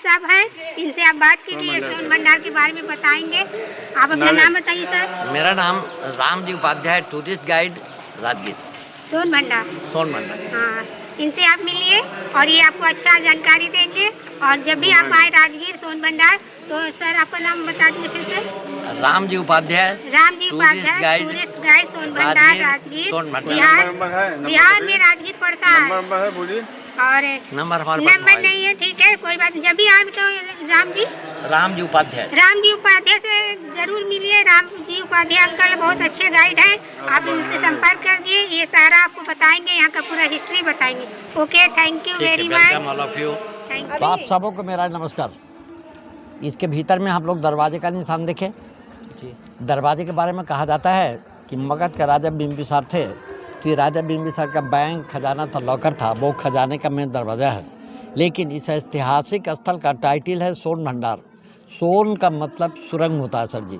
साहब हैं, इनसे आप बात कीजिए, सोन भंडार के बारे में बताएंगे। आप अपना नाम बताइए सर। मेरा नाम रामजी उपाध्याय, टूरिस्ट गाइड, राजगीर। सोन भंडार। सोन भंडार। हाँ, इनसे आप मिलिए और ये आपको अच्छा जानकारी देंगे। और जब भी आप आए राजगीर सोन भंडार, तो सर आपका नाम बता दीजिए फिर से। रामजी उपाध्याय, टूरिस्ट गाइड सोन भंडार, राजगीर, बिहार में राजगीर पड़ता है। बोलिए। और नंबर नहीं है, ठीक है, कोई बात नहीं। जब भी आए तो रामजी उपाध्याय से जरूर मिलिए। रामजी उपाध्याय अंकल बहुत अच्छे गाइड हैं, आप इनसे संपर्क कर दिए, ये सारा आपको बताएंगे, यहाँ का पूरा हिस्ट्री बताएंगे। Okay, thank you very much. आप सबों को मेरा नमस्कार। इसके भीतर में हम लोग दरवाजे का निशान देखें। दरवाजे के बारे में कहा जाता है कि मगध का राजा बिंबिसार थे, तो ये राजा बिंबिसार का बैंक खजाना था, लॉकर था, वो खजाने का मेन दरवाज़ा है। लेकिन इस ऐतिहासिक स्थल का टाइटल है सोन भंडार। सोन का मतलब सुरंग होता है सर जी।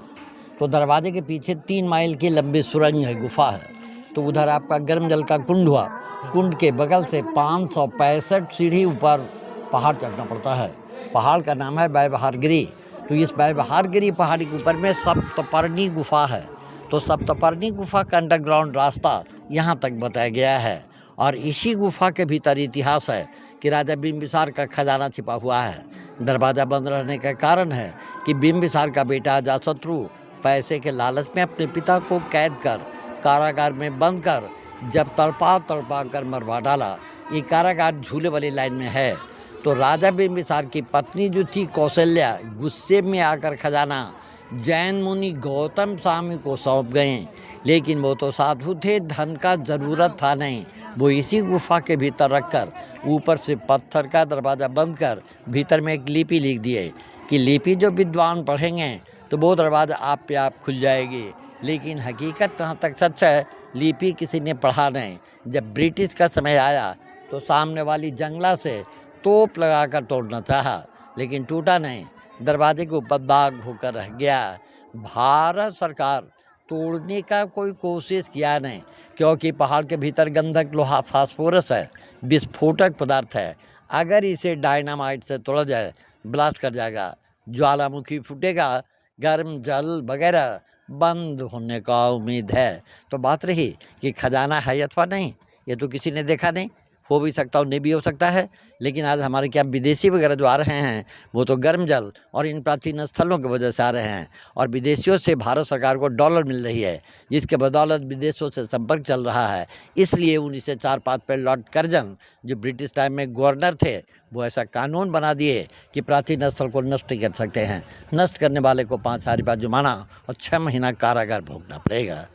तो दरवाजे के पीछे 3 माइल की लंबी सुरंग है, गुफा है। तो उधर आपका गर्म जल का कुंड हुआ, कुंड के बगल से 565 सीढ़ी ऊपर पहाड़ चढ़ना पड़ता है। पहाड़ का नाम है वैवहारगिरी। तो इस वैवहारगिरी पहाड़ी के ऊपर में सप्तपर्णी गुफा है। तो सप्तपर्णी गुफा का अंडरग्राउंड रास्ता यहाँ तक बताया गया है। और इसी गुफा के भीतर इतिहास है कि राजा बिंबिसार का खजाना छिपा हुआ है। दरवाज़ा बंद रहने का कारण है कि बिंबिसार का बेटा अजातशत्रु पैसे के लालच में अपने पिता को कैद कर कारागार में बंद कर जब तड़पा कर मरवा डाला। ये कारागार झूले वाली लाइन में है। तो राजा बिंबिसार की पत्नी जो थी कौशल्या, गुस्से में आकर खजाना जैन मुनि गौतम स्वामी को सौंप गए। लेकिन वो तो साधु थे, धन का ज़रूरत था नहीं। वो इसी गुफा के भीतर रखकर ऊपर से पत्थर का दरवाज़ा बंद कर भीतर में एक लिपि लिख दिए कि लिपि जो विद्वान पढ़ेंगे तो वो दरवाज़ा आप पे आप खुल जाएगी। लेकिन हकीकत कहाँ तक सच है, लिपि किसी ने पढ़ा नहीं। जब ब्रिटिश का समय आया तो सामने वाली जंगला से तोप लगाकर तोड़ना चाहा, लेकिन टूटा नहीं, दरवाजे के ऊपर दाग होकर रह गया। भारत सरकार तोड़ने का कोई कोशिश किया नहीं, क्योंकि पहाड़ के भीतर गंधक, लोहा, फास्फोरस है, विस्फोटक पदार्थ है। अगर इसे डायनामाइट से तोड़ा जाए, ब्लास्ट कर जाएगा, ज्वालामुखी फूटेगा, गर्म जल वगैरह बंद होने का उम्मीद है। तो बात रही कि खजाना है अथवा नहीं, ये तो किसी ने देखा नहीं, हो भी सकता हो, नहीं भी हो सकता है। लेकिन आज हमारे क्या विदेशी वगैरह जो आ रहे हैं, वो तो गर्म जल और इन प्राचीन स्थलों की वजह से आ रहे हैं। और विदेशियों से भारत सरकार को डॉलर मिल रही है, जिसके बदौलत विदेशों से संपर्क चल रहा है। इसलिए 1904-5 पे लॉर्ड कर्जन, जो ब्रिटिश टाइम में गवर्नर थे, वो ऐसा कानून बना दिए कि प्राचीन स्थल को नष्ट कर सकते हैं। नष्ट करने वाले को 5,000 रुपया जुर्माना और 6 महीना कारागार भोगना पड़ेगा।